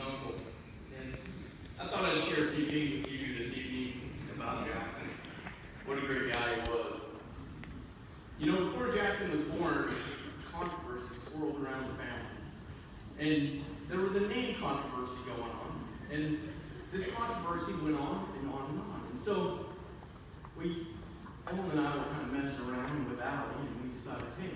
uncle. And I thought I'd share a few things with you this evening about Jackson. What a great guy he was. You know, before Jackson was born, controversy swirled around the family. And there was a name controversy going on. And this controversy went on and on and on. And so, Ellen and I were kind of messing around with Allie, and we decided, hey,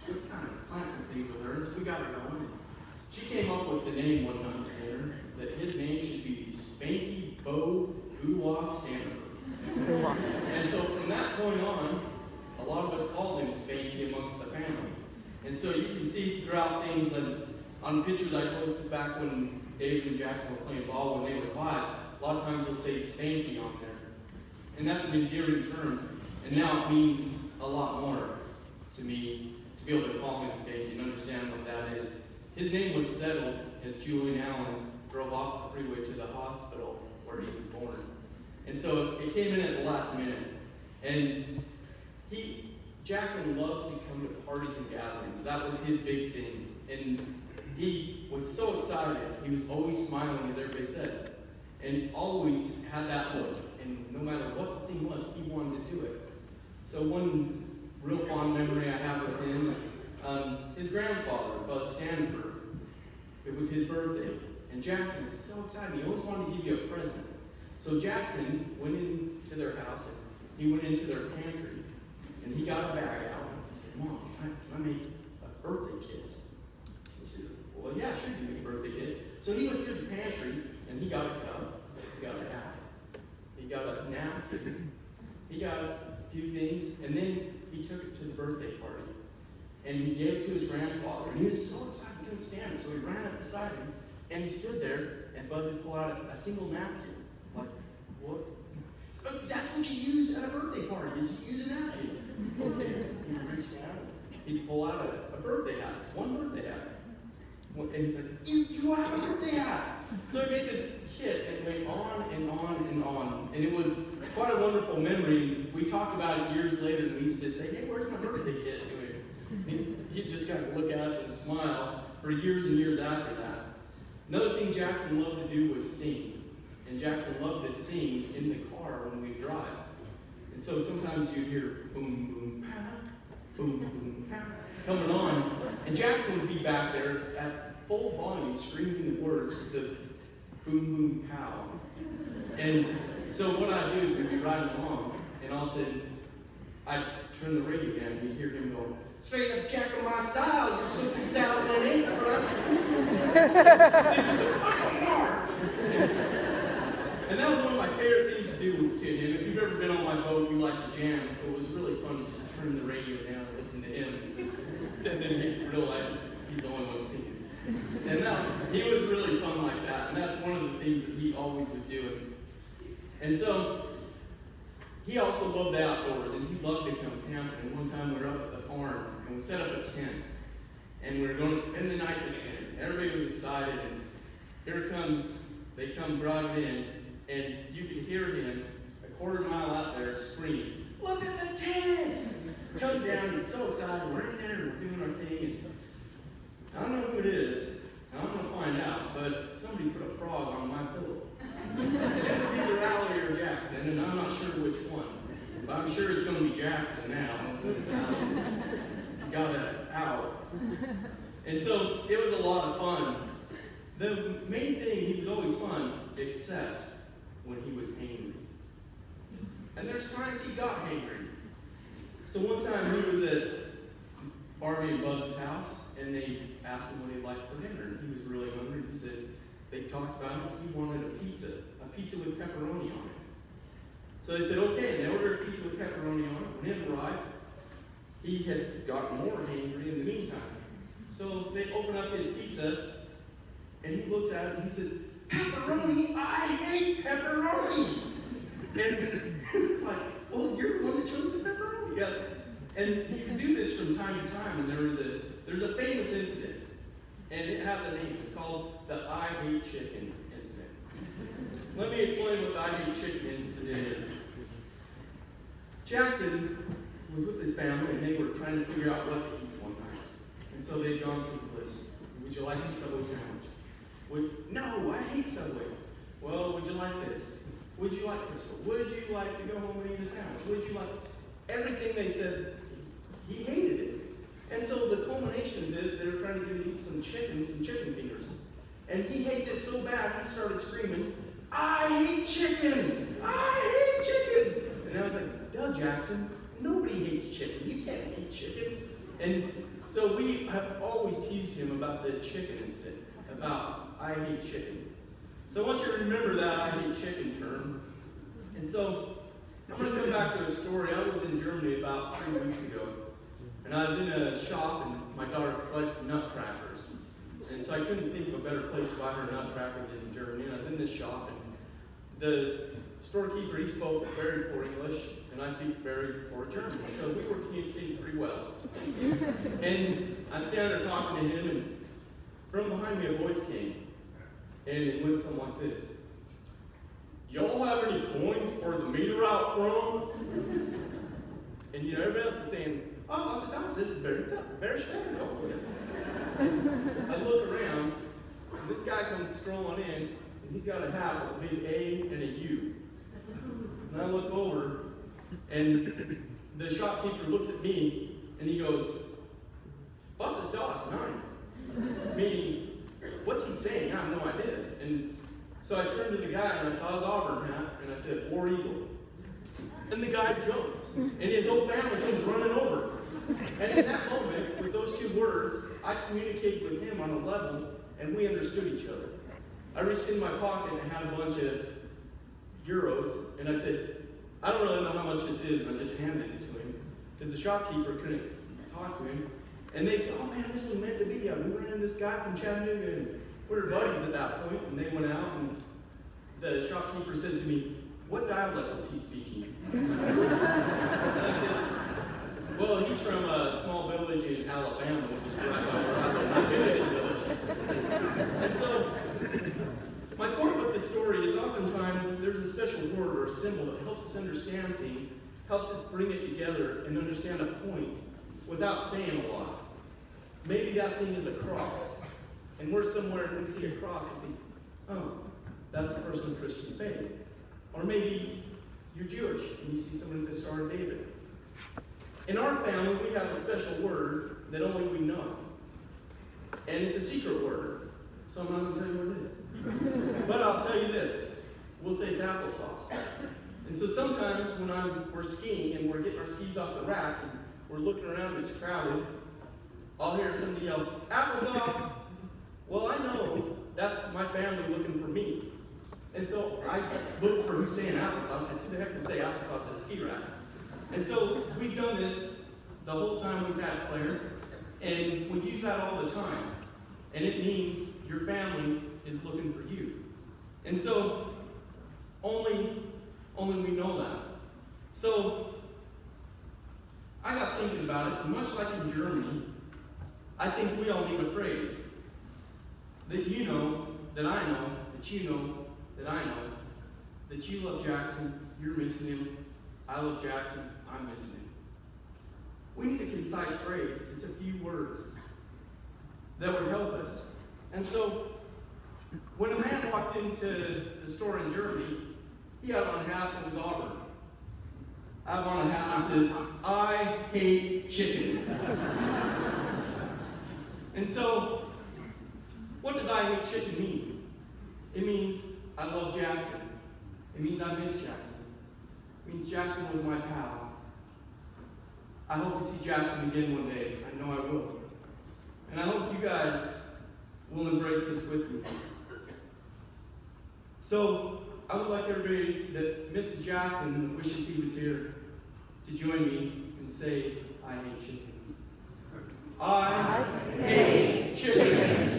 let's kind of plan some things with her. And so we got her going. And she came up with the name one night later, that his name should be Spanky Bo Ooh-Wah Stanford. And so from that point on, a lot of us called him Spanky amongst the family. And so you can see throughout things that on pictures I posted back when David and Jackson were playing ball when they were 5, a lot of times they'll say Spanky on there. And that's an endearing term. And now it means a lot more to me to be able to call him Spanky and understand what that is. His name was settled as Julian Allen drove off the freeway to the hospital where he was born. And so it came in at the last minute. And Jackson loved to come to parties and gatherings. That was his big thing. And he was so excited. He was always smiling, as everybody said. And always had that look. And no matter what the thing was, he wanted to do it. So one real fond memory I have with him is his grandfather, Buzz Stanford. It was his birthday. And Jackson was so excited. He always wanted to give you a present. So Jackson went into their house and he went into their pantry. And he got a bag out. And he said, Mom, can I make a birthday kit? She said, well, yeah, sure, you can make a birthday kit. So he went through the pantry and he got a cup. He got a hat. He got a napkin. He got a few things. And then he took it to the birthday party. And he gave it to his grandfather. And he was so excited he couldn't stand it. So he ran up beside him. And he stood there. And Buzz would pull out a single napkin. Like, what? That's what you use at a birthday party, is you use a napkin. Okay. He reached down. He'd pull out a birthday hat. One birthday hat. And he's like, you have a birthday hat. So he made this kit and it went on and on and on. And it was quite a wonderful memory. We talked about it years later and we used to say, hey, where's my birthday kit to him? And he'd just kind of look at us and smile for years and years after that. Another thing Jackson loved to do was sing. And Jackson loved to sing in the car when we drive. And so sometimes you'd hear boom, boom, pow, boom, boom, pow, coming on. And Jackson would be back there at full volume screaming the words to the boom, boom, pow. And so what I'd do is we'd be riding along, and all of a sudden, I'd turn the radio down, and you'd hear him go, straight up Jack of my style, you're so 2008, bro. And that was one of my favorite things to do to him. If you've ever been on my boat, we like to jam, so it was really fun to just turn the radio down and listen to him. And then you realize he's the only one singing. And he was really fun like that, and that's one of the things that he always was doing. And so, he also loved the outdoors, and he loved to come camping. And one time we were up at the farm, and we set up a tent. And we were going to spend the night in the tent. Everybody was excited, and they come driving in, and you could hear him a quarter mile out there scream, look at the tent! Comes down, he's so excited, we're in there, we're doing our thing. And I don't know who it is, and I'm going to find out, but somebody put a frog on my pillow. And it was either Allie or Jackson, and I'm not sure which one. But I'm sure it's going to be Jackson now, since Allie's got it out. And so it was a lot of fun. The main thing, he was always fun, except when he was hangry. And there's times he got hangry. So one time he was at Barbie and Buzz's house, and they asked him what he'd like for dinner. And he was really hungry. He said, they talked about it. He wanted a pizza with pepperoni on it. So they said, okay. And they ordered a pizza with pepperoni on it. When it arrived, he had gotten more hangry in the meantime. So they open up his pizza, and he looks at it and he says, pepperoni, I hate pepperoni. And it's like, well, you're the one that chose the pepperoni. Yeah. And you can do this from time to time. And there's a famous incident. And it has a name. It's called the IHateChicken incident. Let me explain what the IHateChicken incident is. Jackson was with his family, and they were trying to figure out what to eat one night. And so they'd gone to the list. Would you like a Subway sandwich? No, I hate Subway. Well, would you like this? Would you like this? Would you like to go home and eat a sandwich? Would you like everything they said? He hated it. And so the culmination of this, they were trying to get him to eat some chicken fingers. And he hated it so bad, he started screaming, "I hate chicken! I hate chicken!" And I was like, "Duh, Jackson, nobody hates chicken. You can't hate chicken." And so we have always teased him about the chicken incident, about "I hate chicken." So I want you to remember that "I hate chicken" term. And so I'm going to come back to a story. I was in Germany about 3 weeks ago. And I was in a shop, and my daughter collects nutcrackers. And so I couldn't think of a better place to buy her a nutcracker than in Germany. And I was in this shop, and the storekeeper, he spoke very poor English, and I speak very poor German. So we were communicating pretty well. And I was standing there talking to him, and from behind me a voice came. And it went something like this. "Y'all have any coins for the meter out front?" And you know, everybody else is saying, "Oh, I said, Thomas, this is very strange." I look around, and this guy comes strolling in, and he's got a hat with a big A and a U. And I look over, and the shopkeeper looks at me, and he goes, "Was ist das? Nein." Meaning, what's he saying? I have no idea. And so I turned to the guy, and I saw his Auburn hat, and I said, "War Eagle." And the guy jumps, and his whole family comes running over. And in that moment, with those 2 words, I communicated with him on a level, and we understood each other. I reached in my pocket and had a bunch of euros, and I said, "I don't really know how much this is," and I just handed it to him, because the shopkeeper couldn't talk to him. And they said, "Oh man, this was meant to be. We ran into this guy from Chattanooga, and we were buddies at that point." And they went out, and the shopkeeper said to me, "What dialect was he speaking?" And I said, "Well, he's from a small village in Alabama, which is right by where I live. I've been to his village." And so, my point with this story is oftentimes there's a special word or a symbol that helps us understand things, helps us bring it together and understand a point without saying a lot. Maybe that thing is a cross, and we're somewhere and we see a cross and think, "Oh, that's a person of Christian faith." Or maybe you're Jewish and you see someone with the Star of David. In our family, we have a special word that only we know. And it's a secret word, so I'm not going to tell you what it is. But I'll tell you this. We'll say it's applesauce. And so sometimes when we're skiing and we're getting our skis off the rack and we're looking around and it's crowded, I'll hear somebody yell, "Applesauce!" Well, I know that's my family looking for me. And so I look for who's saying applesauce, because who the heck can say applesauce at a ski rack? And so we've done this the whole time we've had Claire, and we use that all the time. And it means your family is looking for you. And so only we know that. So I got thinking about it, much like in Germany, I think we all need a phrase that you know, that I know, that you know, that I know, that you love Jackson, you're missing him, I love Jackson, I'm missing him. We need a concise phrase. It's a few words that would help us. And so, when a man walked into the store in Germany, he had on a hat that was Auburn. I have on a hat that says, "I hate chicken." And so, what does "I hate chicken" mean? It means I love Jackson. It means I miss Jackson. It means Jackson was my pal. I hope to see Jackson again one day. I know I will. And I hope you guys will embrace this with me. So, I would like everybody that misses Jackson and wishes he was here to join me and say, "I hate chicken." I hate chicken.